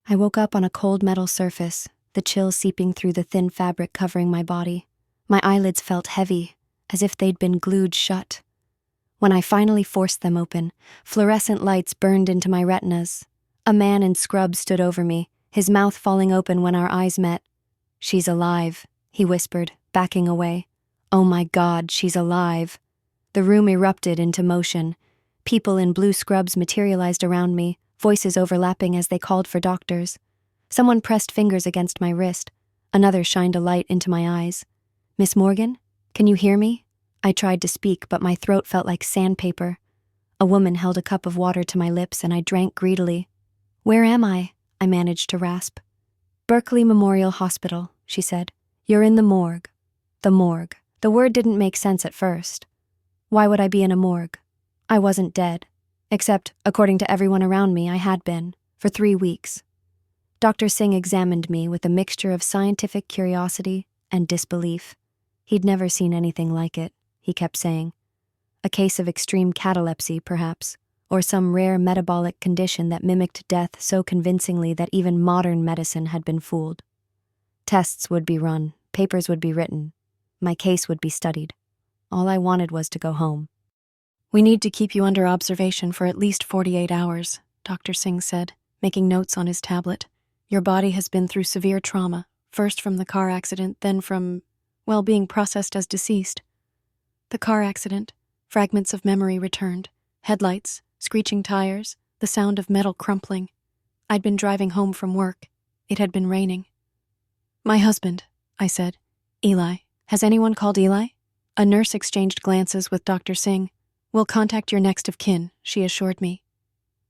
I woke up on a cold metal surface, the chill seeping through the thin fabric covering my body. My eyelids felt heavy, as if they'd been glued shut. When I finally forced them open, fluorescent lights burned into my retinas. A man in scrubs stood over me, his mouth falling open when our eyes met. "She's alive," he whispered, backing away. "Oh my God, she's alive." The room erupted into motion. People in blue scrubs materialized around me, voices overlapping as they called for doctors. Someone pressed fingers against my wrist. Another shined a light into my eyes. "Miss Morgan, can you hear me?" I tried to speak, but my throat felt like sandpaper. A woman held a cup of water to my lips, and I drank greedily. "Where am I?" I managed to rasp. "Berkeley Memorial Hospital," she said. "You're in the morgue." The morgue. The word didn't make sense at first. Why would I be in a morgue? I wasn't dead. Except, according to everyone around me, I had been, for 3 weeks. Dr. Singh examined me with a mixture of scientific curiosity and disbelief. He'd never seen anything like it, he kept saying. A case of extreme catalepsy, perhaps, or some rare metabolic condition that mimicked death so convincingly that even modern medicine had been fooled. Tests would be run, papers would be written, my case would be studied. All I wanted was to go home. "We need to keep you under observation for at least 48 hours, Dr. Singh said, making notes on his tablet. "Your body has been through severe trauma, first from the car accident, then from, well, being processed as deceased." The car accident, fragments of memory returned, headlights, screeching tires, the sound of metal crumpling. I'd been driving home from work. It had been raining. "My husband," I said. "Eli. Has anyone called Eli?" A nurse exchanged glances with Dr. Singh. "We'll contact your next of kin," she assured me.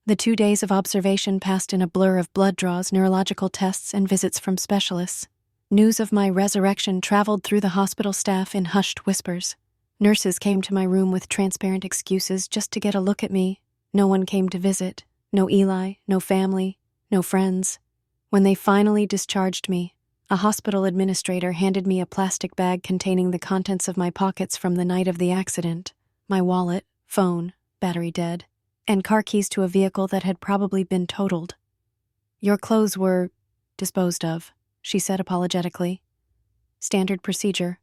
The 2 days of observation passed in a blur of blood draws, neurological tests, and visits from specialists. News of my resurrection traveled through the hospital staff in hushed whispers. Nurses came to my room with transparent excuses just to get a look at me. No one came to visit. No Eli, no family, no friends. When they finally discharged me, a hospital administrator handed me a plastic bag containing the contents of my pockets from the night of the accident: my wallet, phone, battery dead, and car keys to a vehicle that had probably been totaled. "Your clothes were disposed of," she said apologetically. "Standard procedure."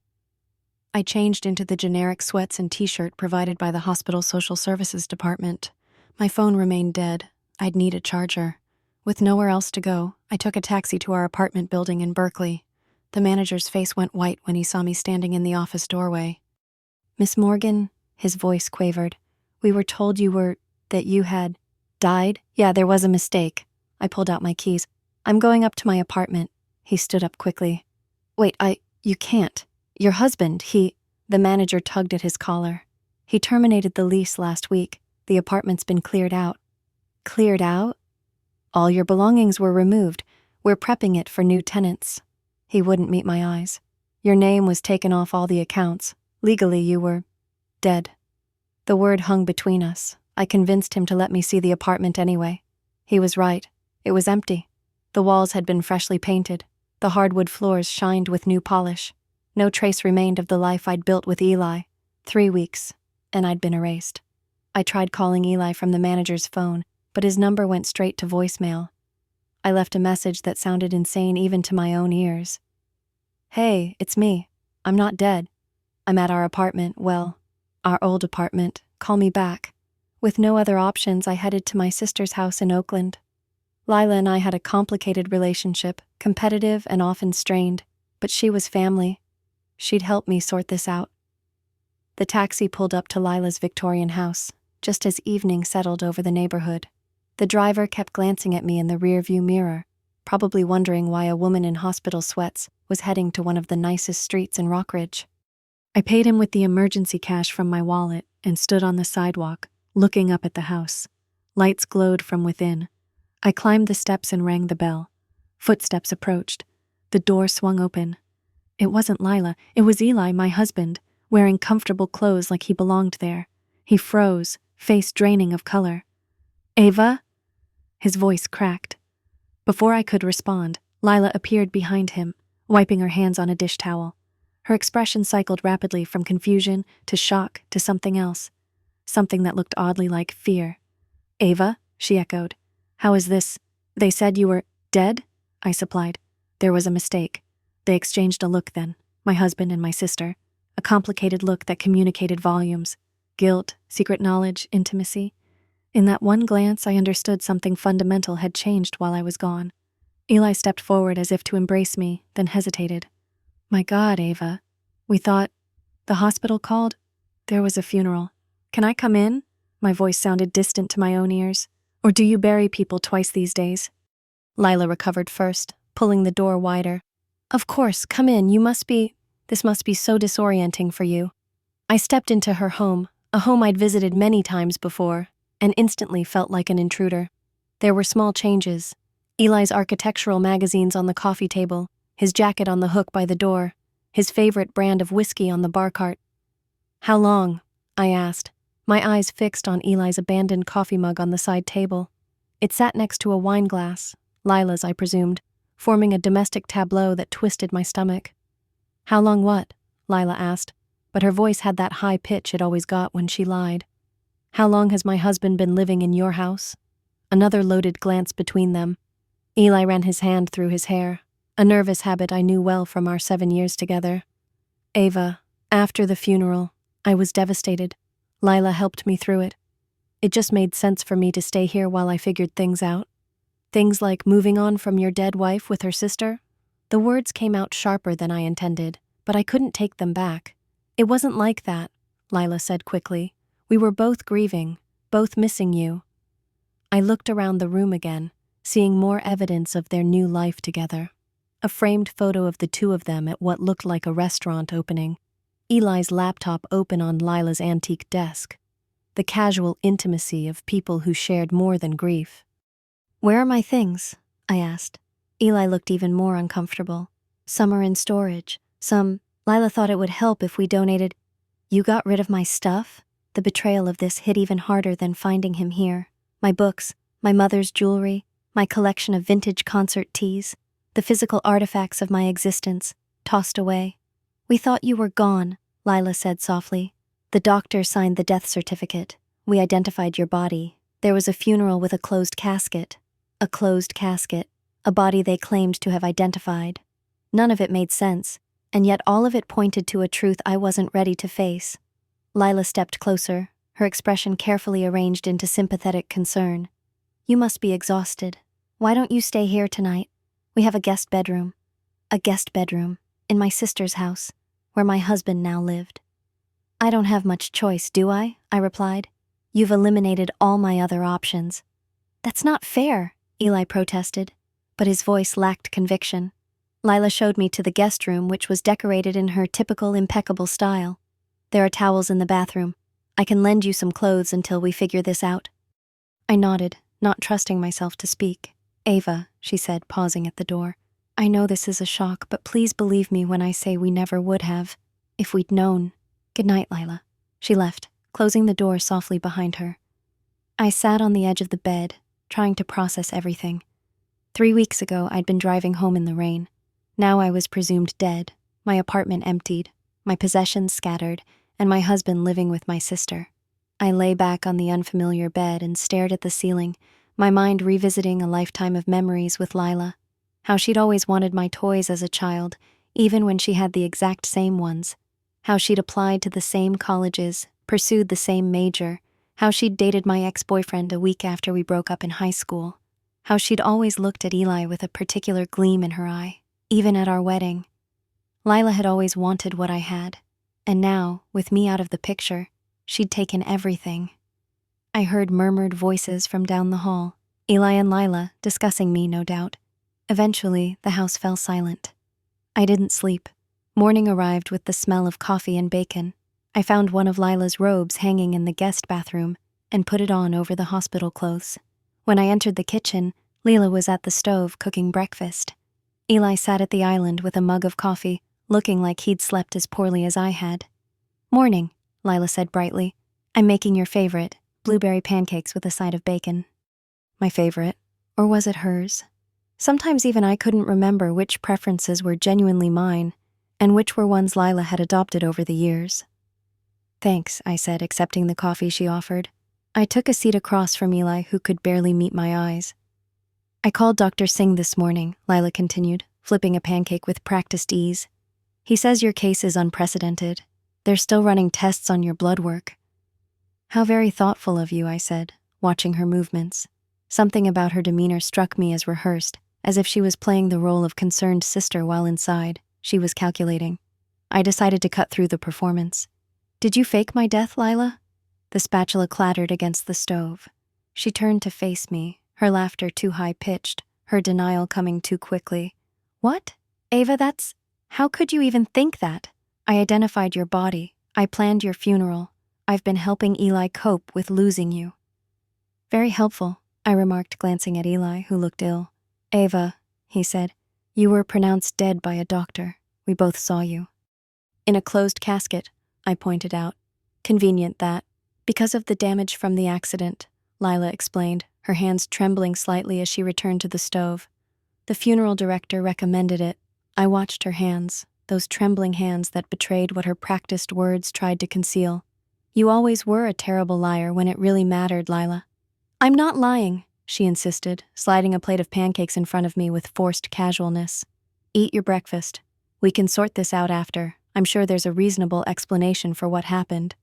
I changed into the generic sweats and t-shirt provided by the hospital social services department. My phone remained dead. I'd need a charger. With nowhere else to go, I took a taxi to our apartment building in Berkeley. The manager's face went white when he saw me standing in the office doorway. "Miss Morgan," his voice quavered, "we were told that you had died." "Yeah, there was a mistake." I pulled out my keys. "I'm going up to my apartment." He stood up quickly. "Wait, you can't. Your husband, The manager tugged at his collar. "He terminated the lease last week. The apartment's been cleared out." "Cleared out?" "All your belongings were removed. We're prepping it for new tenants." He wouldn't meet my eyes. "Your name was taken off all the accounts. Legally, you were dead." The word hung between us. I convinced him to let me see the apartment anyway. He was right. It was empty. The walls had been freshly painted. The hardwood floors shined with new polish. No trace remained of the life I'd built with Eli. 3 weeks, and I'd been erased. I tried calling Eli from the manager's phone, but his number went straight to voicemail. I left a message that sounded insane even to my own ears. "Hey, it's me. I'm not dead. I'm at our apartment, well, our old apartment. Call me back." With no other options, I headed to my sister's house in Oakland. Lila and I had a complicated relationship, competitive and often strained, but she was family. She'd help me sort this out. The taxi pulled up to Lila's Victorian house, just as evening settled over the neighborhood. The driver kept glancing at me in the rearview mirror, probably wondering why a woman in hospital sweats was heading to one of the nicest streets in Rockridge. I paid him with the emergency cash from my wallet and stood on the sidewalk, looking up at the house. Lights glowed from within. I climbed the steps and rang the bell. Footsteps approached. The door swung open. It wasn't Lila, it was Eli, my husband, wearing comfortable clothes like he belonged there. He froze, face draining of color. "Ava?" His voice cracked. Before I could respond, Lila appeared behind him, wiping her hands on a dish towel. Her expression cycled rapidly from confusion to shock to something else, something that looked oddly like fear. "Ava?" she echoed. "How is this? They said you were..." Dead? I supplied. There was a mistake. They exchanged a look then, my husband and my sister, a complicated look that communicated volumes, guilt, secret knowledge, intimacy. In that one glance, I understood something fundamental had changed while I was gone. Eli stepped forward as if to embrace me, then hesitated. My God, Ava. We thought... The hospital called? There was a funeral. Can I come in? My voice sounded distant to my own ears. Or do you bury people twice these days? Lila recovered first, pulling the door wider. Of course, come in, this must be so disorienting for you. I stepped into her home, a home I'd visited many times before, and instantly felt like an intruder. There were small changes. Eli's architectural magazines on the coffee table, his jacket on the hook by the door, his favorite brand of whiskey on the bar cart. How long? I asked, my eyes fixed on Eli's abandoned coffee mug on the side table. It sat next to a wine glass, Lila's, I presumed, forming a domestic tableau that twisted my stomach. How long what? Lila asked, but her voice had that high pitch it always got when she lied. How long has my husband been living in your house? Another loaded glance between them. Eli ran his hand through his hair, a nervous habit I knew well from our 7 years together. Ava, after the funeral, I was devastated. Lila helped me through it. It just made sense for me to stay here while I figured things out. Things like moving on from your dead wife with her sister. The words came out sharper than I intended, but I couldn't take them back. It wasn't like that, Lila said quickly. We were both grieving, both missing you. I looked around the room again, seeing more evidence of their new life together. A framed photo of the two of them at what looked like a restaurant opening. Eli's laptop open on Lila's antique desk. The casual intimacy of people who shared more than grief. Where are my things? I asked. Eli looked even more uncomfortable. Some are in storage. Lila thought it would help if we donated. You got rid of my stuff? The betrayal of this hit even harder than finding him here. My books, my mother's jewelry, my collection of vintage concert tees, the physical artifacts of my existence, tossed away. We thought you were gone, Lila said softly. The doctor signed the death certificate. We identified your body. There was a funeral with a closed casket. A closed casket. A body they claimed to have identified. None of it made sense, and yet all of it pointed to a truth I wasn't ready to face. Lila stepped closer, her expression carefully arranged into sympathetic concern. You must be exhausted. Why don't you stay here tonight? We have a guest bedroom. A guest bedroom, in my sister's house, where my husband now lived. I don't have much choice, do I? I replied. You've eliminated all my other options. That's not fair, Eli protested, but his voice lacked conviction. Lila showed me to the guest room, which was decorated in her typical impeccable style. There are towels in the bathroom. I can lend you some clothes until we figure this out. I nodded, not trusting myself to speak. Ava, she said, pausing at the door. I know this is a shock, but please believe me when I say we never would have, if we'd known. Good night, Lila. She left, closing the door softly behind her. I sat on the edge of the bed, trying to process everything. 3 weeks ago, I'd been driving home in the rain. Now I was presumed dead, my apartment emptied, my possessions scattered, and my husband living with my sister. I lay back on the unfamiliar bed and stared at the ceiling, my mind revisiting a lifetime of memories with Lila. How she'd always wanted my toys as a child, even when she had the exact same ones. How she'd applied to the same colleges, pursued the same major. How she'd dated my ex-boyfriend a week after we broke up in high school. How she'd always looked at Eli with a particular gleam in her eye, even at our wedding. Lila had always wanted what I had, and now, with me out of the picture, she'd taken everything. I heard murmured voices from down the hall, Eli and Lila discussing me, no doubt. Eventually, the house fell silent. I didn't sleep. Morning arrived with the smell of coffee and bacon. I found one of Lila's robes hanging in the guest bathroom and put it on over the hospital clothes. When I entered the kitchen, Lila was at the stove cooking breakfast. Eli sat at the island with a mug of coffee, looking like he'd slept as poorly as I had. Morning, Lila said brightly. I'm making your favorite, blueberry pancakes with a side of bacon. My favorite? Or was it hers? Sometimes even I couldn't remember which preferences were genuinely mine and which were ones Lila had adopted over the years. Thanks, I said, accepting the coffee she offered. I took a seat across from Eli, who could barely meet my eyes. I called Dr. Singh this morning, Lila continued, flipping a pancake with practiced ease. He says your case is unprecedented. They're still running tests on your blood work. How very thoughtful of you, I said, watching her movements. Something about her demeanor struck me as rehearsed, as if she was playing the role of concerned sister while inside she was calculating. I decided to cut through the performance. Did you fake my death, Lila? The spatula clattered against the stove. She turned to face me, her laughter too high-pitched, her denial coming too quickly. What? Ava, how could you even think that? I identified your body. I planned your funeral. I've been helping Eli cope with losing you. Very helpful, I remarked, glancing at Eli, who looked ill. Ava, he said, you were pronounced dead by a doctor. We both saw you. In a closed casket, I pointed out. Convenient that. Because of the damage from the accident, Lila explained, her hands trembling slightly as she returned to the stove. The funeral director recommended it. I watched her hands, those trembling hands that betrayed what her practiced words tried to conceal. You always were a terrible liar when it really mattered, Lila. I'm not lying, she insisted, sliding a plate of pancakes in front of me with forced casualness. Eat your breakfast. We can sort this out after. I'm sure there's a reasonable explanation for what happened.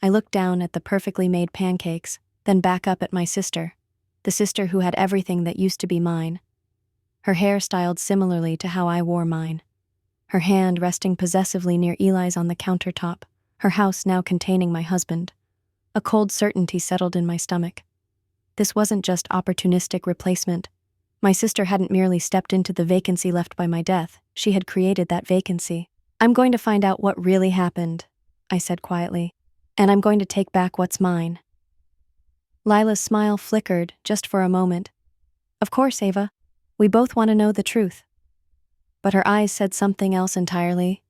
I looked down at the perfectly made pancakes, then back up at my sister, the sister who had everything that used to be mine. Her hair styled similarly to how I wore mine. Her hand resting possessively near Eli's on the countertop, her house now containing my husband. A cold certainty settled in my stomach. This wasn't just opportunistic replacement. My sister hadn't merely stepped into the vacancy left by my death, she had created that vacancy. I'm going to find out what really happened, I said quietly, and I'm going to take back what's mine. Lila's smile flickered just for a moment. Of course, Ava. We both want to know the truth. But her eyes said something else entirely.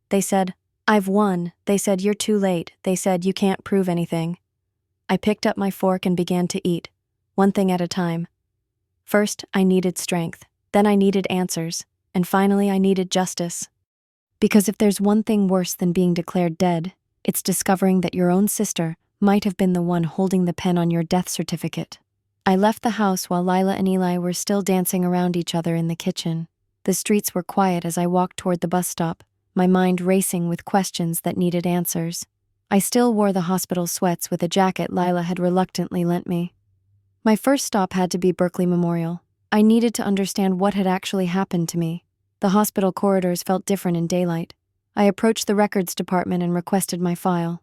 They said, I've won. They said, you're too late. They said, you can't prove anything. I picked up my fork and began to eat, one thing at a time. First, I needed strength. Then I needed answers. And finally, I needed justice. Because if there's one thing worse than being declared dead, it's discovering that your own sister might have been the one holding the pen on your death certificate. I left the house while Lila and Eli were still dancing around each other in the kitchen. The streets were quiet as I walked toward the bus stop, my mind racing with questions that needed answers. I still wore the hospital sweats with a jacket Lila had reluctantly lent me. My first stop had to be Berkeley Memorial. I needed to understand what had actually happened to me. The hospital corridors felt different in daylight. I approached the records department and requested my file.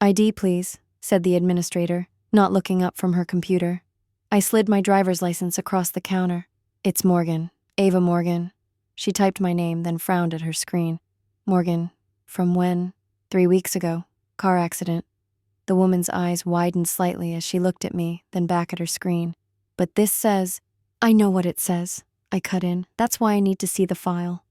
ID, please, said the administrator, not looking up from her computer. I slid my driver's license across the counter. It's Morgan, Ava Morgan. She typed my name, then frowned at her screen. Morgan, from when? 3 weeks ago. Car accident. The woman's eyes widened slightly as she looked at me, then back at her screen. But this says, I know what it says, I cut in. That's why I need to see the file.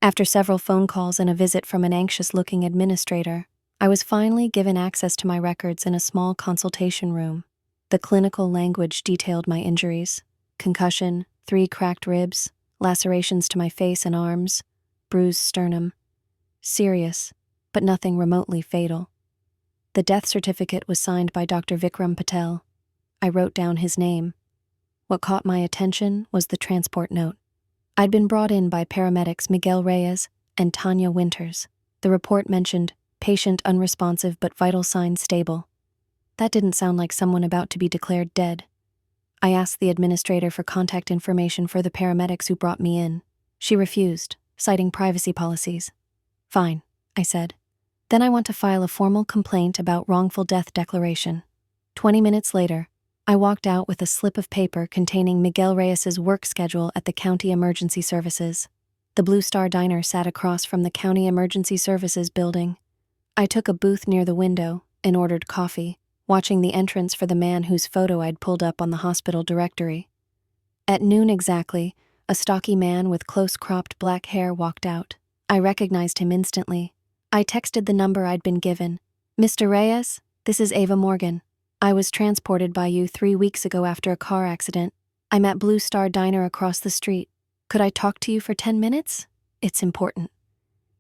After several phone calls and a visit from an anxious-looking administrator, I was finally given access to my records in a small consultation room. The clinical language detailed my injuries: concussion, 3 cracked ribs, lacerations to my face and arms, bruised sternum. Serious, but nothing remotely fatal. The death certificate was signed by Dr. Vikram Patel. I wrote down his name. What caught my attention was the transport note. I'd been brought in by paramedics Miguel Reyes and Tanya Winters. The report mentioned patient unresponsive but vital signs stable. That didn't sound like someone about to be declared dead. I asked the administrator for contact information for the paramedics who brought me in. She refused, citing privacy policies. Fine, I said. Then I want to file a formal complaint about wrongful death declaration. 20 minutes later, I walked out with a slip of paper containing Miguel Reyes's work schedule at the County Emergency Services. The Blue Star Diner sat across from the County Emergency Services building. I took a booth near the window and ordered coffee, watching the entrance for the man whose photo I'd pulled up on the hospital directory. At noon exactly, a stocky man with close-cropped black hair walked out. I recognized him instantly. I texted the number I'd been given. Mr. Reyes, this is Ava Morgan. I was transported by you 3 weeks ago after a car accident. I'm at Blue Star Diner across the street. Could I talk to you for 10 minutes? It's important.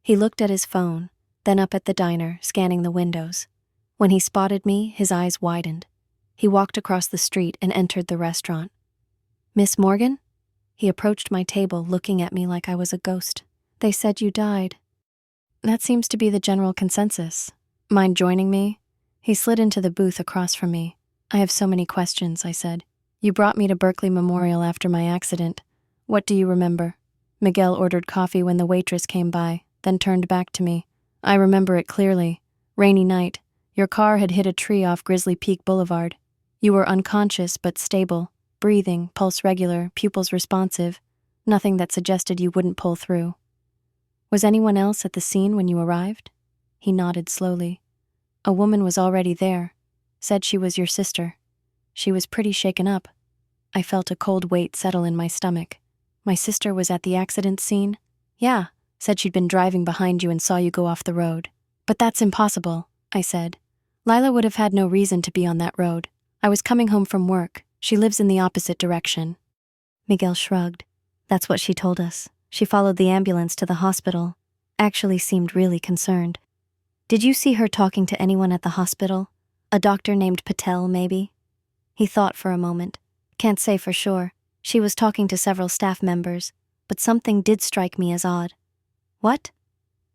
He looked at his phone, then up at the diner, scanning the windows. When he spotted me, his eyes widened. He walked across the street and entered the restaurant. Miss Morgan? He approached my table, looking at me like I was a ghost. They said you died. That seems to be the general consensus. Mind joining me? He slid into the booth across from me. I have so many questions, I said. You brought me to Berkeley Memorial after my accident. What do you remember? Miguel ordered coffee when the waitress came by, then turned back to me. I remember it clearly. Rainy night. Your car had hit a tree off Grizzly Peak Boulevard. You were unconscious but stable, breathing, pulse regular, pupils responsive. Nothing that suggested you wouldn't pull through. Was anyone else at the scene when you arrived? He nodded slowly. A woman was already there. Said she was your sister. She was pretty shaken up. I felt a cold weight settle in my stomach. My sister was at the accident scene? Yeah, said she'd been driving behind you and saw you go off the road. But that's impossible, I said. Lila would have had no reason to be on that road. I was coming home from work. She lives in the opposite direction. Miguel shrugged. That's what she told us. She followed the ambulance to the hospital. Actually seemed really concerned. Did you see her talking to anyone at the hospital? A doctor named Patel, maybe? He thought for a moment. Can't say for sure. She was talking to several staff members, but something did strike me as odd. What?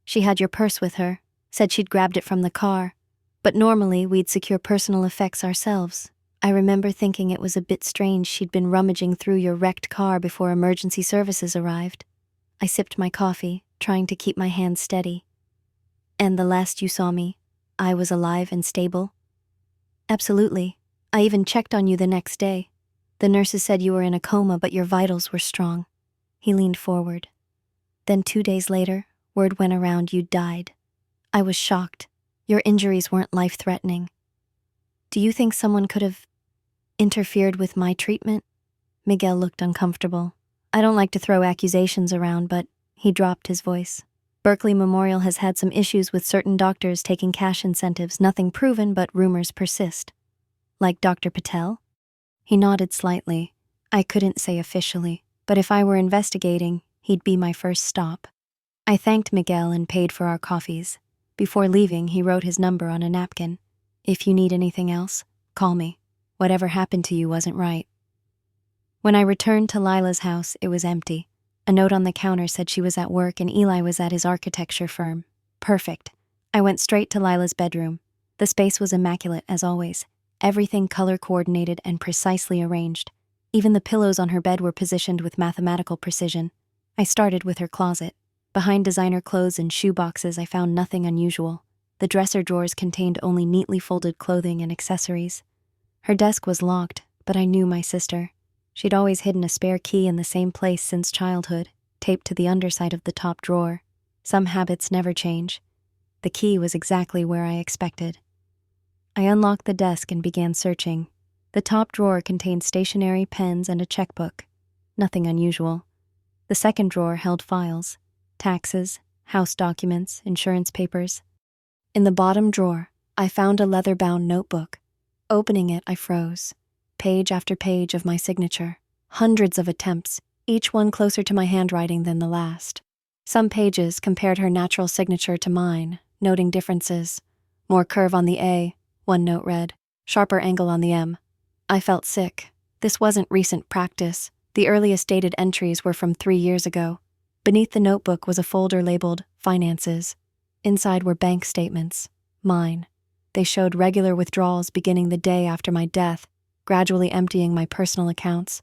She had your purse with her, said she'd grabbed it from the car, but normally we'd secure personal effects ourselves. I remember thinking it was a bit strange she'd been rummaging through your wrecked car before emergency services arrived. I sipped my coffee, trying to keep my hands steady. And the last you saw me, I was alive and stable? Absolutely. I even checked on you the next day. The nurses said you were in a coma, but your vitals were strong. He leaned forward. Then 2 days later, word went around you'd died. I was shocked. Your injuries weren't life-threatening. Do you think someone could have interfered with my treatment? Miguel looked uncomfortable. I don't like to throw accusations around, but he dropped his voice. Berkeley Memorial has had some issues with certain doctors taking cash incentives, nothing proven, but rumors persist. Like Dr. Patel? He nodded slightly. I couldn't say officially, but if I were investigating, he'd be my first stop. I thanked Miguel and paid for our coffees. Before leaving, he wrote his number on a napkin. If you need anything else, call me. Whatever happened to you wasn't right. When I returned to Lila's house, it was empty. A note on the counter said she was at work and Eli was at his architecture firm. Perfect. I went straight to Lila's bedroom. The space was immaculate, as always. Everything color-coordinated and precisely arranged. Even the pillows on her bed were positioned with mathematical precision. I started with her closet. Behind designer clothes and shoe boxes, I found nothing unusual. The dresser drawers contained only neatly folded clothing and accessories. Her desk was locked, but I knew my sister. She'd always hidden a spare key in the same place since childhood, taped to the underside of the top drawer. Some habits never change. The key was exactly where I expected. I unlocked the desk and began searching. The top drawer contained stationery, pens, and a checkbook. Nothing unusual. The second drawer held files, taxes, house documents, insurance papers. In the bottom drawer, I found a leather-bound notebook. Opening it, I froze. Page after page of my signature. Hundreds of attempts, each one closer to my handwriting than the last. Some pages compared her natural signature to mine, noting differences. More curve on the A, one note read. Sharper angle on the M. I felt sick. This wasn't recent practice. The earliest dated entries were from 3 years ago. Beneath the notebook was a folder labeled Finances. Inside were bank statements. Mine. They showed regular withdrawals beginning the day after my death, gradually emptying my personal accounts.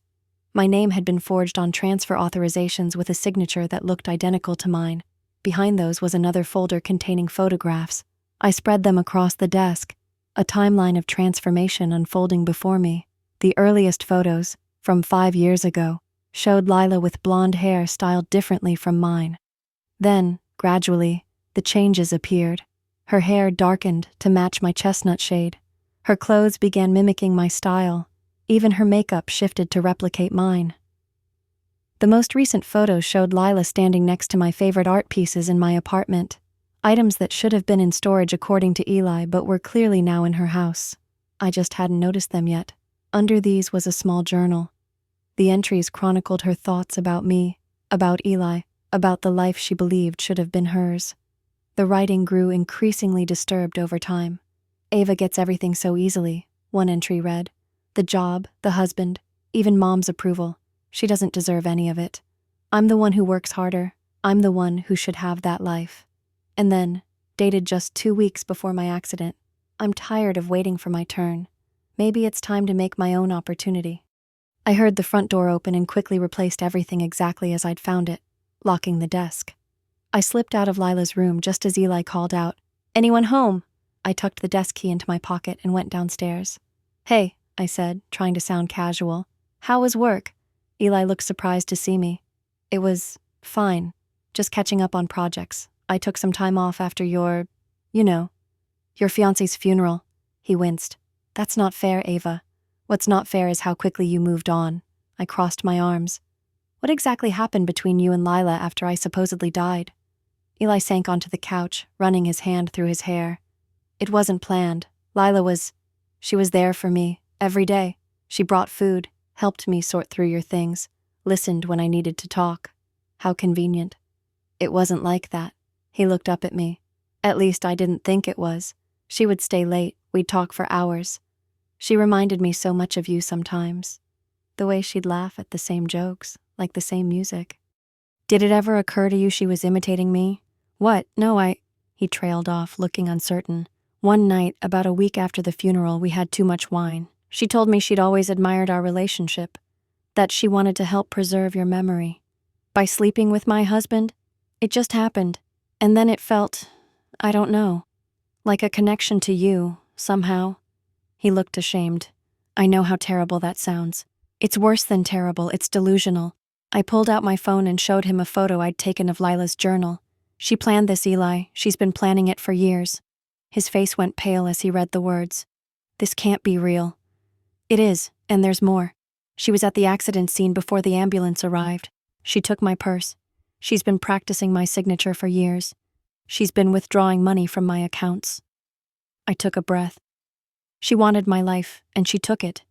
My name had been forged on transfer authorizations with a signature that looked identical to mine. Behind those was another folder containing photographs. I spread them across the desk, a timeline of transformation unfolding before me. The earliest photos, from 5 years ago, showed Lila with blonde hair styled differently from mine. Then, gradually, the changes appeared. Her hair darkened to match my chestnut shade. Her clothes began mimicking my style. Even her makeup shifted to replicate mine. The most recent photos showed Lila standing next to my favorite art pieces in my apartment, items that should have been in storage according to Eli but were clearly now in her house. I just hadn't noticed them yet. Under these was a small journal. The entries chronicled her thoughts about me, about Eli, about the life she believed should have been hers. The writing grew increasingly disturbed over time. Ava gets everything so easily, one entry read. The job, the husband, even mom's approval. She doesn't deserve any of it. I'm the one who works harder. I'm the one who should have that life. And then, dated just 2 weeks before my accident, I'm tired of waiting for my turn. Maybe it's time to make my own opportunity. I heard the front door open and quickly replaced everything exactly as I'd found it, locking the desk. I slipped out of Lila's room just as Eli called out, "Anyone home?" I tucked the desk key into my pocket and went downstairs. "Hey," I said, trying to sound casual. "How was work?" Eli looked surprised to see me. "It was fine, just catching up on projects. I took some time off after your fiancé's funeral." He winced. "That's not fair, Ava. What's not fair is how quickly you moved on." I crossed my arms. "What exactly happened between you and Lila after I supposedly died?" Eli sank onto the couch, running his hand through his hair. "It wasn't planned. She was there for me, every day. She brought food, helped me sort through your things, listened when I needed to talk. How convenient." "It wasn't like that." He looked up at me. "At least I didn't think it was. She would stay late, we'd talk for hours. She reminded me so much of you sometimes. The way she'd laugh at the same jokes, like the same music." "Did it ever occur to you she was imitating me?" "What? No, He trailed off, looking uncertain. "One night, about a week after the funeral, we had too much wine. She told me she'd always admired our relationship, that she wanted to help preserve your memory. By sleeping with my husband, it just happened. And then it felt, I don't know, like a connection to you, somehow." He looked ashamed. "I know how terrible that sounds. It's worse than terrible, it's delusional." I pulled out my phone and showed him a photo I'd taken of Lila's journal. "She planned this, Eli. She's been planning it for years." His face went pale as he read the words. "This can't be real." "It is, and there's more. She was at the accident scene before the ambulance arrived. She took my purse. She's been practicing my signature for years. She's been withdrawing money from my accounts." I took a breath. "She wanted my life, and she took it."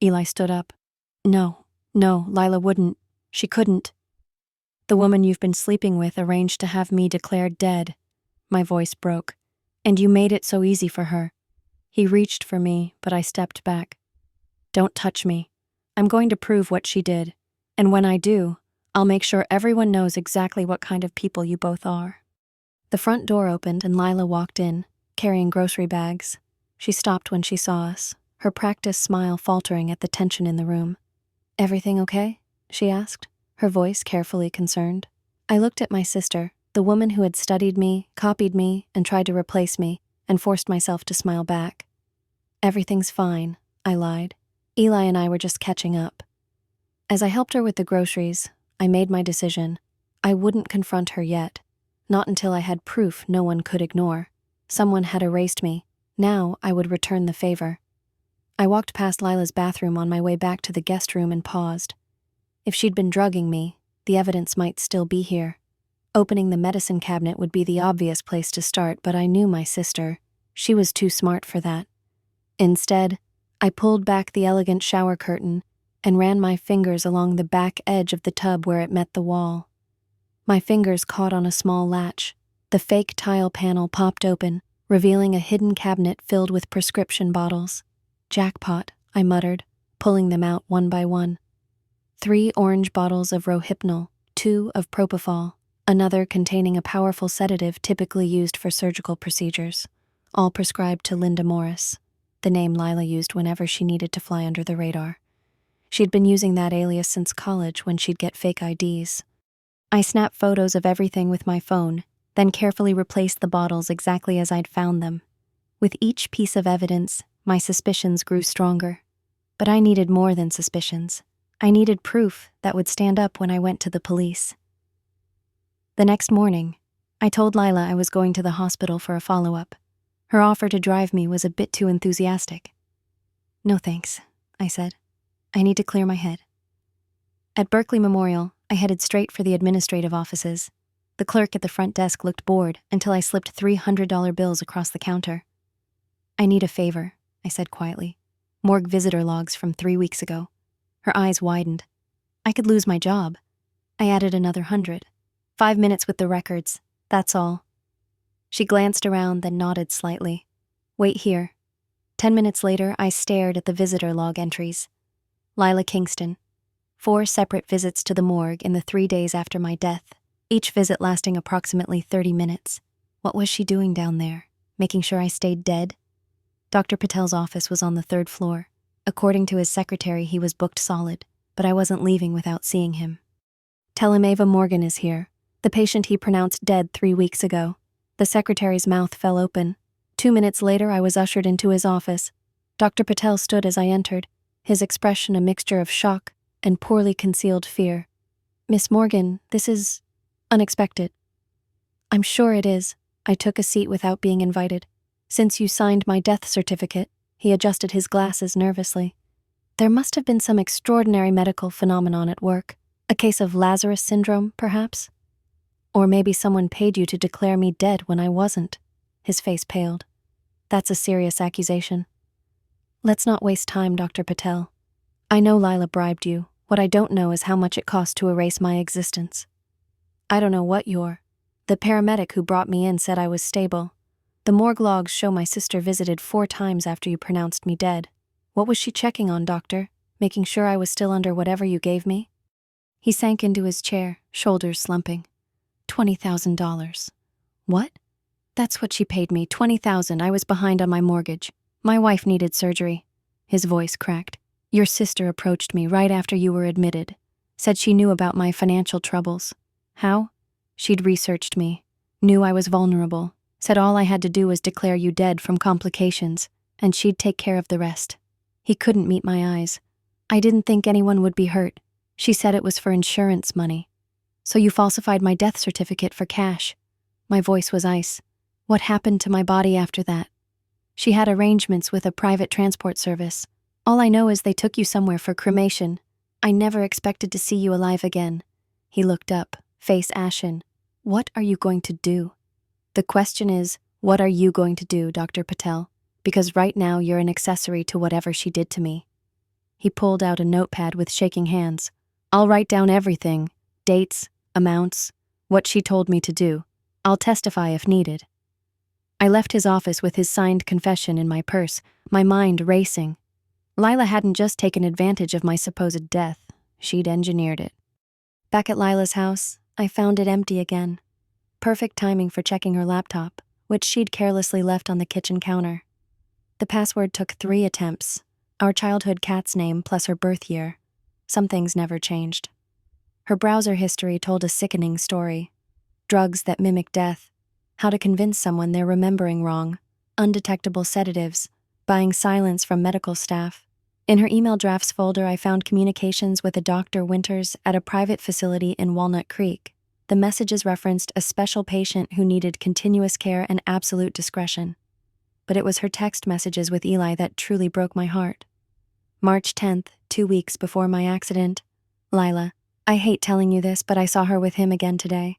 Eli stood up. No, Lila wouldn't. She couldn't. "The woman you've been sleeping with arranged to have me declared dead." My voice broke. "And you made it so easy for her." He reached for me, but I stepped back. "Don't touch me. I'm going to prove what she did. And when I do, I'll make sure everyone knows exactly what kind of people you both are." The front door opened and Lila walked in, carrying grocery bags. She stopped when she saw us, her practiced smile faltering at the tension in the room. "Everything okay?" she asked, her voice carefully concerned. I looked at my sister, the woman who had studied me, copied me, and tried to replace me, and forced myself to smile back. "Everything's fine," I lied. "Eli and I were just catching up." As I helped her with the groceries, I made my decision. I wouldn't confront her yet. Not until I had proof no one could ignore. Someone had erased me. Now I would return the favor. I walked past Lila's bathroom on my way back to the guest room and paused. If she'd been drugging me, the evidence might still be here. Opening the medicine cabinet would be the obvious place to start, but I knew my sister. She was too smart for that. Instead, I pulled back the elegant shower curtain and ran my fingers along the back edge of the tub where it met the wall. My fingers caught on a small latch. The fake tile panel popped open, revealing a hidden cabinet filled with prescription bottles. "Jackpot," I muttered, pulling them out one by one. 3 orange bottles of Rohypnol, 2 of propofol, another containing a powerful sedative typically used for surgical procedures, all prescribed to Linda Morris, the name Lila used whenever she needed to fly under the radar. She'd been using that alias since college when she'd get fake IDs. I snapped photos of everything with my phone, then carefully replaced the bottles exactly as I'd found them. With each piece of evidence, my suspicions grew stronger. But I needed more than suspicions. I needed proof that would stand up when I went to the police. The next morning, I told Lila I was going to the hospital for a follow-up. Her offer to drive me was a bit too enthusiastic. "No thanks," I said. "I need to clear my head." At Berkeley Memorial, I headed straight for the administrative offices. The clerk at the front desk looked bored until I slipped $300 bills across the counter. "I need a favor," I said quietly. "Morgue visitor logs from 3 weeks ago." Her eyes widened. "I could lose my job." I added another 100. 5 minutes with the records, that's all." She glanced around, then nodded slightly. "Wait here." 10 minutes later, I stared at the visitor log entries. Lila Kingston, 4 separate visits to the morgue in the 3 days after my death, each visit lasting approximately 30 minutes. What was she doing down there? Making sure I stayed dead? Dr. Patel's office was on the 3rd floor. According to his secretary, he was booked solid, but I wasn't leaving without seeing him. Tell him Ava Morgan is here, the patient he pronounced dead 3 weeks ago. The secretary's mouth fell open. 2 minutes later, I was ushered into his office. Dr. Patel stood as I entered, his expression a mixture of shock and poorly concealed fear. Miss Morgan, this is unexpected. I'm sure it is. I took a seat without being invited. Since you signed my death certificate, he adjusted his glasses nervously. There must have been some extraordinary medical phenomenon at work. A case of Lazarus syndrome, perhaps? Or maybe someone paid you to declare me dead when I wasn't. His face paled. That's a serious accusation. Let's not waste time, Dr. Patel. I know Lila bribed you. What I don't know is how much it cost to erase my existence. I don't know what you're. The paramedic who brought me in said I was stable. The morgue logs show my sister visited 4 times after you pronounced me dead. What was she checking on, doctor? Making sure I was still under whatever you gave me? He sank into his chair, shoulders slumping. $20,000. What? That's what she paid me, $20,000. I was behind on my mortgage. My wife needed surgery. His voice cracked. Your sister approached me right after you were admitted. Said she knew about my financial troubles. How? She'd researched me. Knew I was vulnerable. Said all I had to do was declare you dead from complications, and she'd take care of the rest. He couldn't meet my eyes. I didn't think anyone would be hurt. She said it was for insurance money. So you falsified my death certificate for cash. My voice was ice. What happened to my body after that? She had arrangements with a private transport service. All I know is they took you somewhere for cremation. I never expected to see you alive again. He looked up, face ashen. What are you going to do? The question is, what are you going to do, Dr. Patel? Because right now you're an accessory to whatever she did to me. He pulled out a notepad with shaking hands. I'll write down everything. Dates, amounts, what she told me to do. I'll testify if needed. I left his office with his signed confession in my purse, my mind racing. Lila hadn't just taken advantage of my supposed death. She'd engineered it. Back at Lila's house, I found it empty again. Perfect timing for checking her laptop, which she'd carelessly left on the kitchen counter. The password took 3 attempts, our childhood cat's name plus her birth year. Some things never changed. Her browser history told a sickening story. Drugs that mimic death, how to convince someone they're remembering wrong, undetectable sedatives, buying silence from medical staff. In her email drafts folder, I found communications with a Dr. Winters at a private facility in Walnut Creek. The messages referenced a special patient who needed continuous care and absolute discretion. But it was her text messages with Eli that truly broke my heart. March 10th, 2 weeks before my accident. Lila, I hate telling you this, but I saw her with him again today.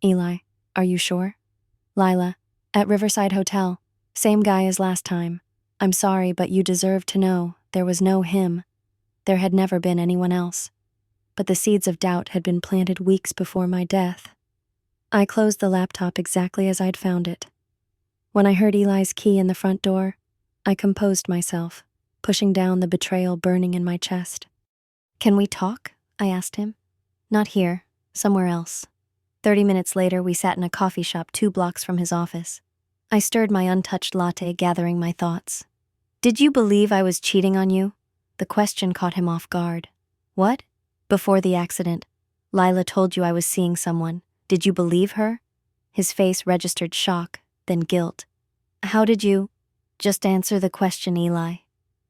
Eli, are you sure? Lila, at Riverside Hotel. Same guy as last time. I'm sorry, but you deserve to know there was no him. There had never been anyone else. But the seeds of doubt had been planted weeks before my death. I closed the laptop exactly as I'd found it. When I heard Eli's key in the front door, I composed myself, pushing down the betrayal burning in my chest. Can we talk? I asked him. Not here, somewhere else. 30 minutes later, we sat in a coffee shop 2 blocks from his office. I stirred my untouched latte, gathering my thoughts. Did you believe I was cheating on you? The question caught him off guard. What? Before the accident, Lila told you I was seeing someone. Did you believe her? His face registered shock, then guilt. How did you? Just answer the question, Eli.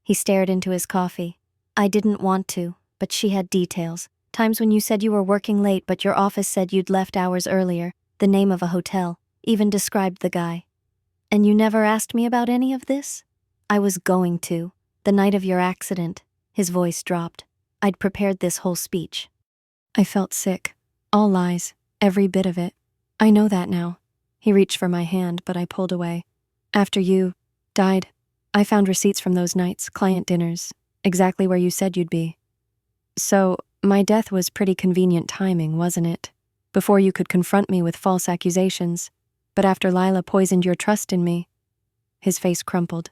He stared into his coffee. I didn't want to, but she had details. Times when you said you were working late, but your office said you'd left hours earlier, the name of a hotel, even described the guy. And you never asked me about any of this? I was going to. The night of your accident. His voice dropped. I'd prepared this whole speech. I felt sick. All lies. Every bit of it. I know that now. He reached for my hand, but I pulled away. After you died, I found receipts from those nights, client dinners, exactly where you said you'd be. So, my death was pretty convenient timing, wasn't it? Before you could confront me with false accusations, but after Lila poisoned your trust in me. His face crumpled.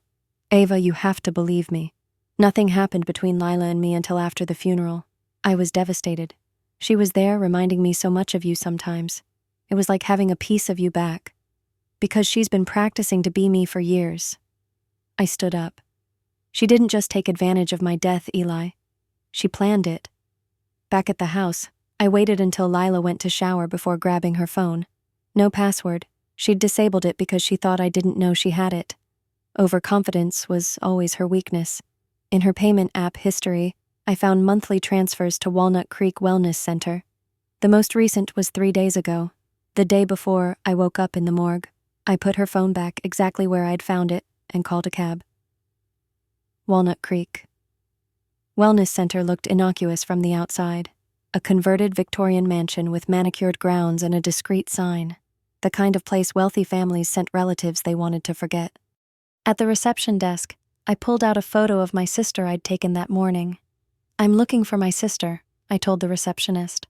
Ava, you have to believe me. Nothing happened between Lila and me until after the funeral. I was devastated. She was there reminding me so much of you sometimes. It was like having a piece of you back. Because she's been practicing to be me for years. I stood up. She didn't just take advantage of my death, Eli. She planned it. Back at the house, I waited until Lila went to shower before grabbing her phone. No password. She'd disabled it because she thought I didn't know she had it. Overconfidence was always her weakness. In her payment app history, I found monthly transfers to Walnut Creek Wellness Center. The most recent was 3 days ago, the day before I woke up in the morgue. I put her phone back exactly where I'd found it and called a cab. Walnut Creek. Wellness Center looked innocuous from the outside. A converted Victorian mansion with manicured grounds and a discreet sign. The kind of place wealthy families sent relatives they wanted to forget. At the reception desk, I pulled out a photo of my sister I'd taken that morning. "I'm looking for my sister," I told the receptionist.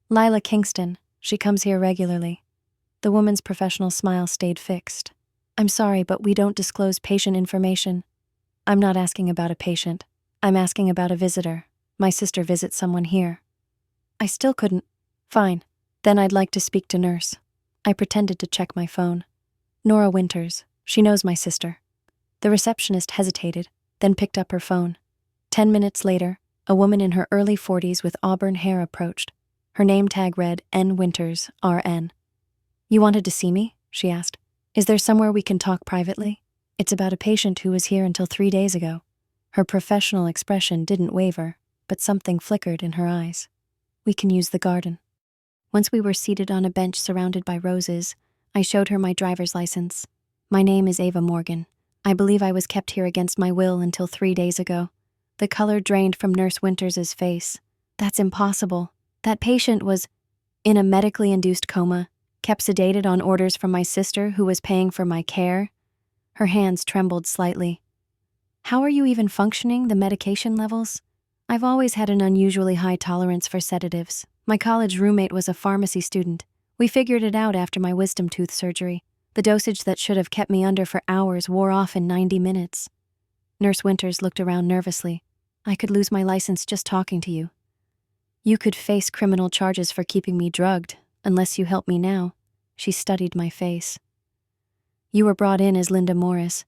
"Lila Kingston. She comes here regularly." The woman's professional smile stayed fixed. "I'm sorry, but we don't disclose patient information." "I'm not asking about a patient. I'm asking about a visitor. My sister visits someone here." I still couldn't. "Fine. Then I'd like to speak to nurse." I pretended to check my phone. "Nora Winters. She knows my sister." The receptionist hesitated, then picked up her phone. 10 minutes later, a woman in her early 40s with auburn hair approached. Her name tag read N. Winters, RN. "You wanted to see me?" she asked. "Is there somewhere we can talk privately? It's about a patient who was here until 3 days ago." Her professional expression didn't waver, but something flickered in her eyes. "We can use the garden." Once we were seated on a bench surrounded by roses, I showed her my driver's license. "My name is Ava Morgan. I believe I was kept here against my will until 3 days ago." The color drained from Nurse Winters's face. "That's impossible. That patient was in a medically induced coma, kept sedated on orders from my sister who was paying for my care." Her hands trembled slightly. "How are you even functioning, the medication levels?" "I've always had an unusually high tolerance for sedatives. My college roommate was a pharmacy student. We figured it out after my wisdom tooth surgery. The dosage that should have kept me under for hours wore off in 90 minutes. Nurse Winters looked around nervously. "I could lose my license just talking to you." "You could face criminal charges for keeping me drugged, unless you help me now." She studied my face. "You were brought in as Linda Morris.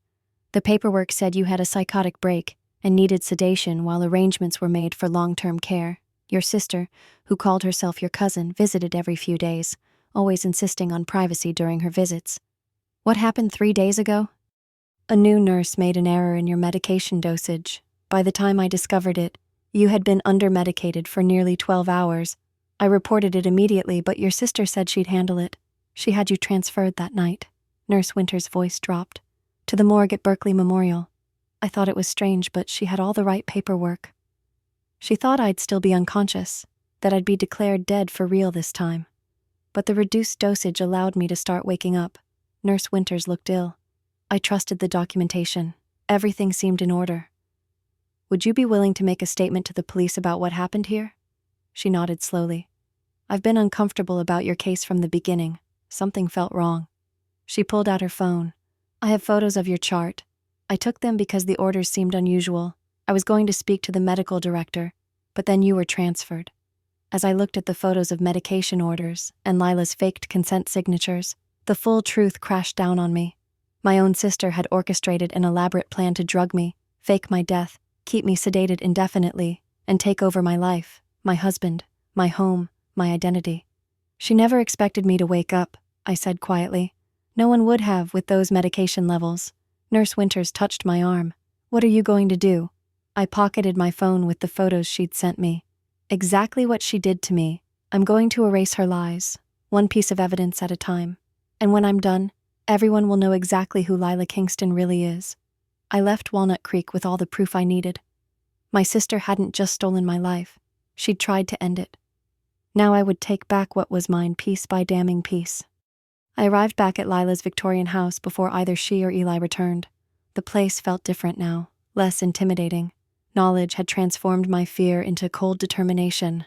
The paperwork said you had a psychotic break and needed sedation while arrangements were made for long-term care. Your sister, who called herself your cousin, visited every few days, always insisting on privacy during her visits." "What happened 3 days ago?" "A new nurse made an error in your medication dosage. By the time I discovered it, you had been under-medicated for nearly 12 hours. I reported it immediately, but your sister said she'd handle it. She had you transferred that night." Nurse Winter's voice dropped. "To the morgue at Berkeley Memorial. I thought it was strange, but she had all the right paperwork. She thought I'd still be unconscious, that I'd be declared dead for real this time. But the reduced dosage allowed me to start waking up." Nurse Winters looked ill. "I trusted the documentation. Everything seemed in order." "Would you be willing to make a statement to the police about what happened here?" She nodded slowly. "I've been uncomfortable about your case from the beginning. Something felt wrong." She pulled out her phone. "I have photos of your chart. I took them because the orders seemed unusual. I was going to speak to the medical director, but then you were transferred." As I looked at the photos of medication orders and Lila's faked consent signatures, the full truth crashed down on me. My own sister had orchestrated an elaborate plan to drug me, fake my death, keep me sedated indefinitely, and take over my life, my husband, my home, my identity. "She never expected me to wake up," I said quietly. "No one would have with those medication levels." Nurse Winters touched my arm. "What are you going to do?" I pocketed my phone with the photos she'd sent me. "Exactly what she did to me. I'm going to erase her lies, one piece of evidence at a time. And when I'm done, everyone will know exactly who Lila Kingston really is." I left Walnut Creek with all the proof I needed. My sister hadn't just stolen my life. She'd tried to end it. Now I would take back what was mine piece by damning piece. I arrived back at Lila's Victorian house before either she or Eli returned. The place felt different now, less intimidating. Knowledge had transformed my fear into cold determination.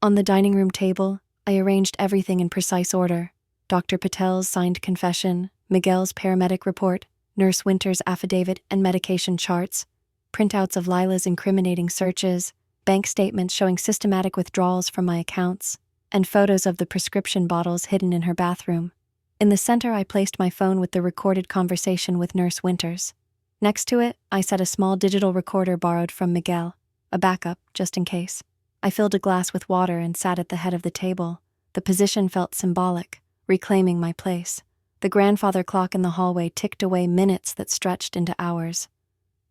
On the dining room table, I arranged everything in precise order. Dr. Patel's signed confession, Miguel's paramedic report, Nurse Winter's affidavit and medication charts, printouts of Lila's incriminating searches, bank statements showing systematic withdrawals from my accounts, and photos of the prescription bottles hidden in her bathroom. In the center, I placed my phone with the recorded conversation with Nurse Winters. Next to it, I set a small digital recorder borrowed from Miguel, a backup, just in case. I filled a glass with water and sat at the head of the table. The position felt symbolic, reclaiming my place. The grandfather clock in the hallway ticked away minutes that stretched into hours.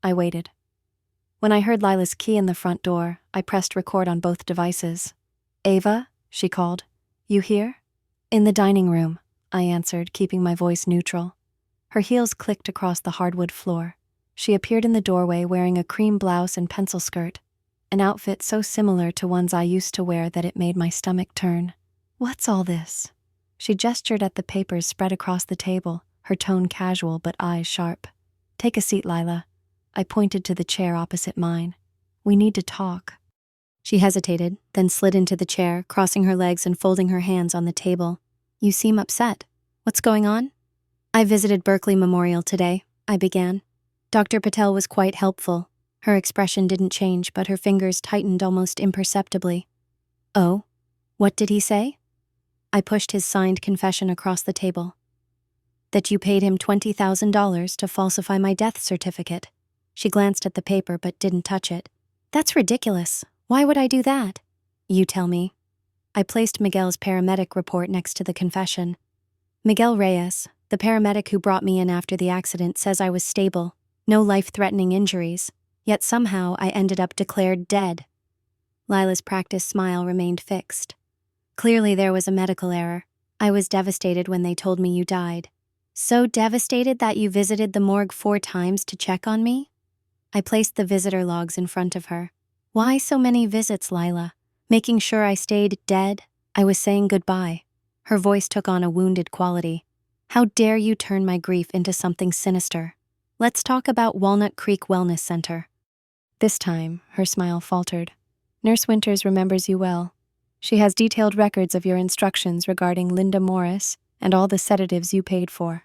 I waited. When I heard Lila's key in the front door, I pressed record on both devices. "Ava," she called. "You here?" "In the dining room," I answered, keeping my voice neutral. Her heels clicked across the hardwood floor. She appeared in the doorway wearing a cream blouse and pencil skirt, an outfit so similar to ones I used to wear that it made my stomach turn. "What's all this?" She gestured at the papers spread across the table, her tone casual but eyes sharp. "Take a seat, Lila." I pointed to the chair opposite mine. "We need to talk." She hesitated, then slid into the chair, crossing her legs and folding her hands on the table. "You seem upset. What's going on?" "I visited Berkeley Memorial today," I began. Dr. Patel was quite helpful. Her expression didn't change, but her fingers tightened almost imperceptibly. "Oh? What did he say?" I pushed his signed confession across the table. "That you paid him $20,000 to falsify my death certificate." She glanced at the paper but didn't touch it. "That's ridiculous. Why would I do that?" "You tell me." I placed Miguel's paramedic report next to the confession. "Miguel Reyes, the paramedic who brought me in after the accident, says I was stable, no life-threatening injuries, yet somehow I ended up declared dead." Lila's practiced smile remained fixed. "Clearly there was a medical error. I was devastated when they told me you died." "So devastated that you visited the morgue 4 times to check on me?" I placed the visitor logs in front of her. "Why so many visits, Lila? Making sure I stayed dead? I was saying goodbye." Her voice took on a wounded quality. "How dare you turn my grief into something sinister? Let's talk about Walnut Creek Wellness Center." This time, her smile faltered. "Nurse Winters remembers you well. She has detailed records of your instructions regarding Linda Morris and all the sedatives you paid for."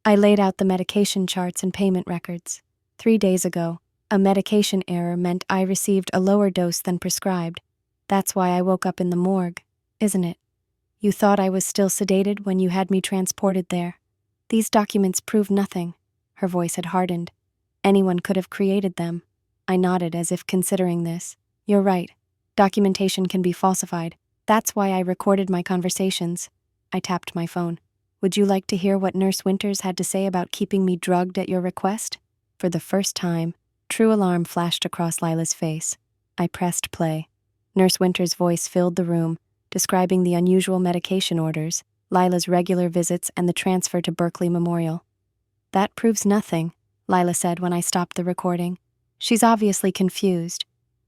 I laid out the medication charts and payment records. 3 days ago, a medication error meant I received a lower dose than prescribed. That's why I woke up in the morgue, isn't it? You thought I was still sedated when you had me transported there. These documents prove nothing. Her voice had hardened. Anyone could have created them. I nodded as if considering this. "You're right. Documentation can be falsified. That's why I recorded my conversations." I tapped my phone. "Would you like to hear what Nurse Winters had to say about keeping me drugged at your request?" For the first time, true alarm flashed across Lila's face. I pressed play. Nurse Winters' voice filled the room, describing the unusual medication orders, Lila's regular visits, and the transfer to Berkeley Memorial. "That proves nothing," Lila said when I stopped the recording. "She's obviously confused.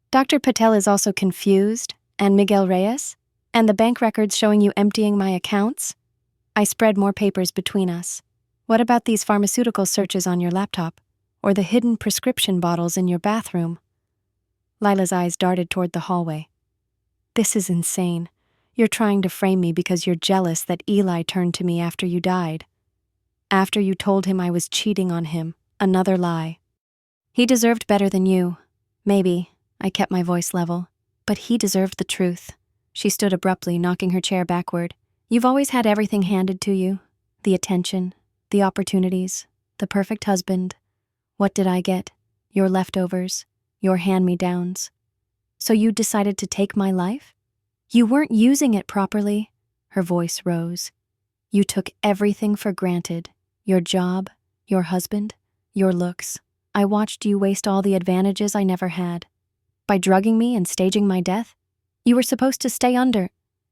Dr. Patel is also confused, and Miguel Reyes? And the bank records showing you emptying my accounts?" I spread more papers between us. "What about these pharmaceutical searches on your laptop? Or the hidden prescription bottles in your bathroom?" Lila's eyes darted toward the hallway. "This is insane. You're trying to frame me because you're jealous that Eli turned to me after you died. After you told him I was cheating on him. Another lie. He deserved better than you. Maybe." I kept my voice level. "But he deserved the truth." She stood abruptly, knocking her chair backward. "You've always had everything handed to you. The attention, the opportunities, the perfect husband. What did I get? Your leftovers, your hand-me-downs. So you decided to take my life? You weren't using it properly." Her voice rose. "You took everything for granted. Your job, your husband, your looks. I watched you waste all the advantages I never had. By drugging me and staging my death? You were supposed to stay under."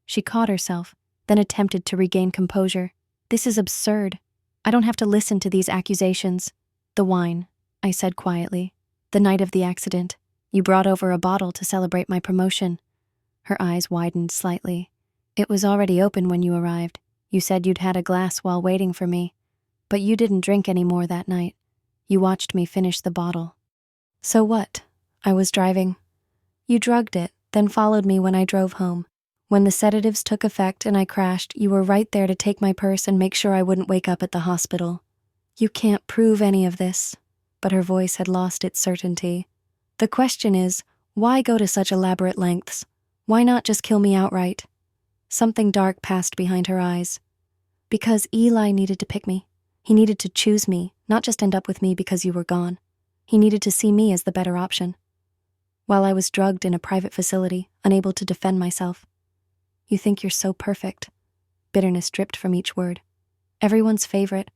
She caught herself, then attempted to regain composure. "This is absurd. I don't have to listen to these accusations." "The wine," I said quietly. "The night of the accident. You brought over a bottle to celebrate my promotion." Her eyes widened slightly. "It was already open when you arrived. You said you'd had a glass while waiting for me. But you didn't drink any more that night. You watched me finish the bottle." "So what? I was driving. You drugged it, then followed me when I drove home. When the sedatives took effect and I crashed, you were right there to take my purse and make sure I wouldn't wake up at the hospital. You can't prove any of this." But her voice had lost its certainty. "The question is, Why go to such elaborate lengths? Why not just kill me outright? Something dark passed behind her eyes. Because Eli needed to pick me. He needed to choose me, not just end up with me because you were gone. He needed to see me as the better option. While I was drugged in a private facility, unable to defend myself. You think you're so perfect. Bitterness dripped from each word. Everyone's favorite.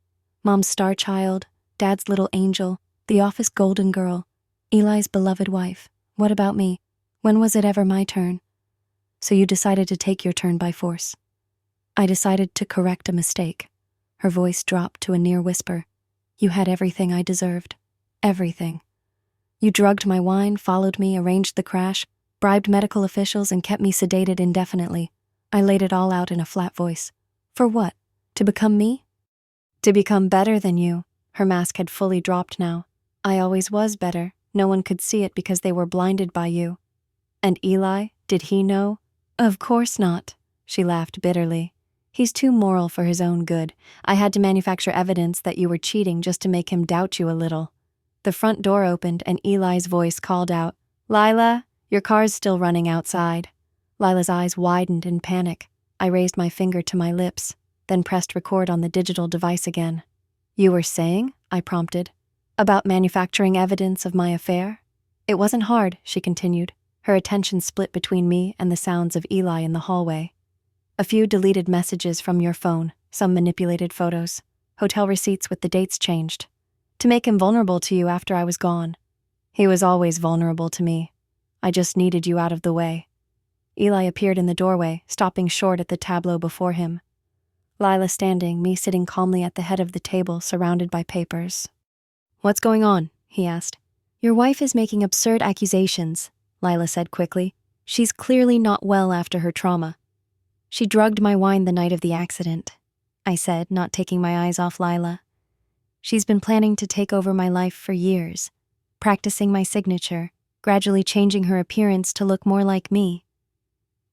Mom's star child, Dad's little angel, the office golden girl, Eli's beloved wife. What about me? When was it ever my turn? So you decided to take your turn by force. I decided to correct a mistake. Her voice dropped to a near whisper. You had everything I deserved. Everything. You drugged my wine, followed me, arranged the crash, bribed medical officials, and kept me sedated indefinitely. I laid it all out in a flat voice. For what? To become me? To become better than you. Her mask had fully dropped now. I always was better. No one could see it because they were blinded by you. And Eli, did he know? Of course not. She laughed bitterly. He's too moral for his own good. I had to manufacture evidence that you were cheating just to make him doubt you a little. The front door opened and Eli's voice called out, Lila, your car's still running outside. Lila's eyes widened in panic. I raised my finger to my lips, then pressed record on the digital device again. You were saying? I prompted. About manufacturing evidence of my affair? It wasn't hard, she continued, her attention split between me and the sounds of Eli in the hallway. A few deleted messages from your phone, some manipulated photos, hotel receipts with the dates changed. To make him vulnerable to you after I was gone. He was always vulnerable to me. I just needed you out of the way. Eli appeared in the doorway, stopping short at the tableau before him. Lila standing, me sitting calmly at the head of the table, surrounded by papers. What's going on? He asked. Your wife is making absurd accusations, Lila said quickly. She's clearly not well after her trauma. She drugged my wine the night of the accident, I said, not taking my eyes off Lila. She's been planning to take over my life for years, practicing my signature, gradually changing her appearance to look more like me.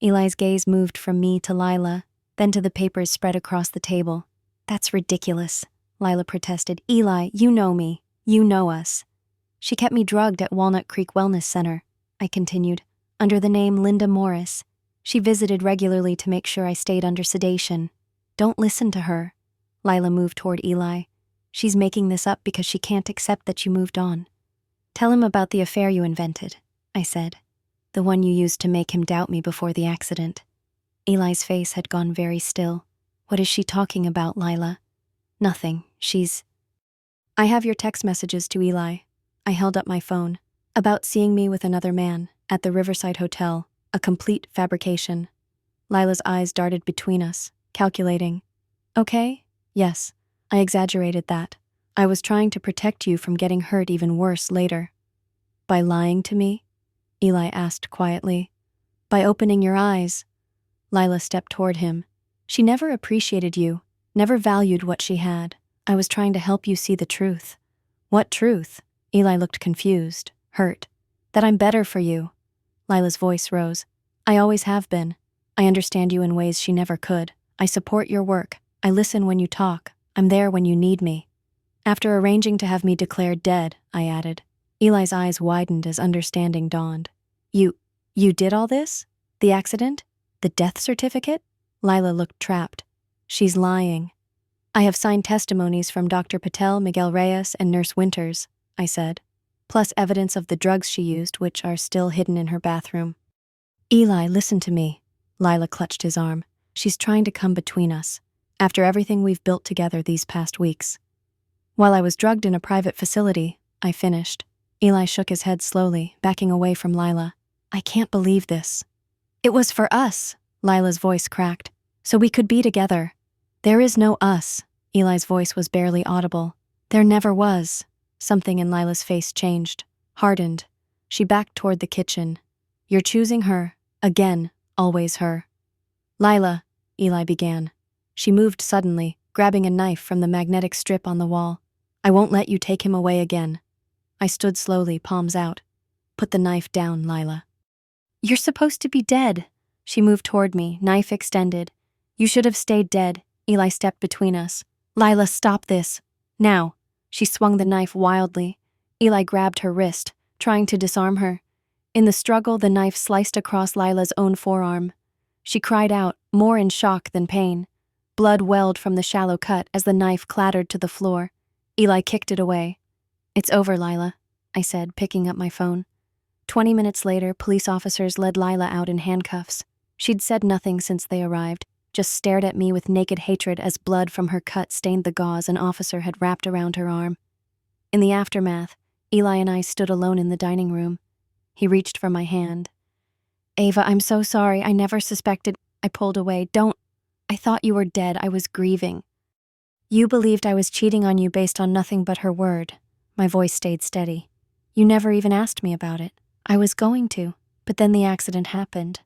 Eli's gaze moved from me to Lila, then to the papers spread across the table. That's ridiculous, Lila protested. Eli, you know me. You know us. She kept me drugged at Walnut Creek Wellness Center, I continued, under the name Linda Morris. She visited regularly to make sure I stayed under sedation. Don't listen to her. Lila moved toward Eli. She's making this up because she can't accept that you moved on. Tell him about the affair you invented, I said. The one you used to make him doubt me before the accident. Eli's face had gone very still. What is she talking about, Lila? Nothing. I have your text messages to Eli. I held up my phone. About seeing me with another man at the Riverside Hotel. A complete fabrication. Lila's eyes darted between us, calculating. Okay? Yes. I exaggerated that. I was trying to protect you from getting hurt even worse later. By lying to me? Eli asked quietly. By opening your eyes. Lila stepped toward him. She never appreciated you, never valued what she had. I was trying to help you see the truth. What truth? Eli looked confused, hurt. That I'm better for you. Lila's voice rose. I always have been. I understand you in ways she never could. I support your work. I listen when you talk. I'm there when you need me. After arranging to have me declared dead, I added. Eli's eyes widened as understanding dawned. You did all this? The accident? The death certificate? Lila looked trapped. She's lying. I have signed testimonies from Dr. Patel, Miguel Reyes, and Nurse Winters, I said, plus evidence of the drugs she used, which are still hidden in her bathroom. Eli, listen to me. Lila clutched his arm. She's trying to come between us, after everything we've built together these past weeks. While I was drugged in a private facility, I finished. Eli shook his head slowly, backing away from Lila. I can't believe this. It was for us, Lila's voice cracked, so we could be together. There is no us. Eli's voice was barely audible. There never was. Something in Lila's face changed, hardened. She backed toward the kitchen. You're choosing her. Again, always her. Lila, Eli began. She moved suddenly, grabbing a knife from the magnetic strip on the wall. I won't let you take him away again. I stood slowly, palms out. Put the knife down, Lila. You're supposed to be dead. She moved toward me, knife extended. You should have stayed dead. Eli stepped between us. Lila, stop this. Now. She swung the knife wildly. Eli grabbed her wrist, trying to disarm her. In the struggle, the knife sliced across Lila's own forearm. She cried out, more in shock than pain. Blood welled from the shallow cut as the knife clattered to the floor. Eli kicked it away. "It's over, Lila," I said, picking up my phone. 20 minutes later, police officers led Lila out in handcuffs. She'd said nothing since they arrived, just stared at me with naked hatred as blood from her cut stained the gauze an officer had wrapped around her arm. In the aftermath, Eli and I stood alone in the dining room. He reached for my hand. "Ava, I'm so sorry. I never suspected." I pulled away. "Don't. I thought you were dead. I was grieving." "You believed I was cheating on you based on nothing but her word." My voice stayed steady. "You never even asked me about it." "I was going to, but then the accident happened."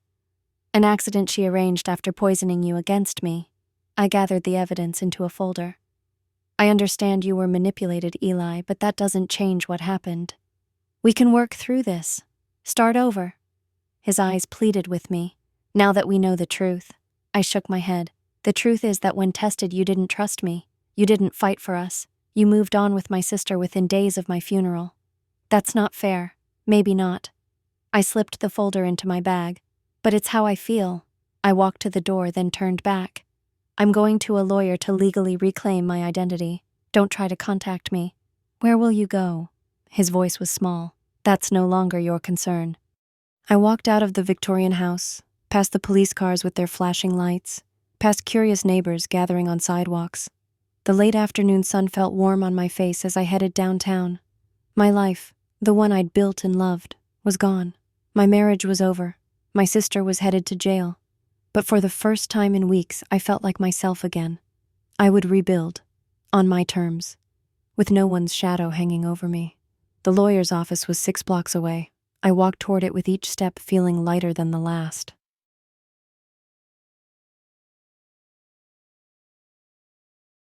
"An accident she arranged after poisoning you against me." I gathered the evidence into a folder. "I understand you were manipulated, Eli, but that doesn't change what happened. We can work through this. Start over." His eyes pleaded with me. "Now that we know the truth." I shook my head. "The truth is that when tested, you didn't trust me. You didn't fight for us. You moved on with my sister within days of my funeral." "That's not fair." "Maybe not." I slipped the folder into my bag. "But it's how I feel." I walked to the door, then turned back. "I'm going to a lawyer to legally reclaim my identity. Don't try to contact me." "Where will you go?" His voice was small. "That's no longer your concern." I walked out of the Victorian house, past the police cars with their flashing lights, past curious neighbors gathering on sidewalks. The late afternoon sun felt warm on my face as I headed downtown. My life, the one I'd built and loved, was gone. My marriage was over. My sister was headed to jail. But for the first time in weeks, I felt like myself again. I would rebuild, on my terms, with no one's shadow hanging over me. The lawyer's office was 6 blocks away. I walked toward it with each step feeling lighter than the last.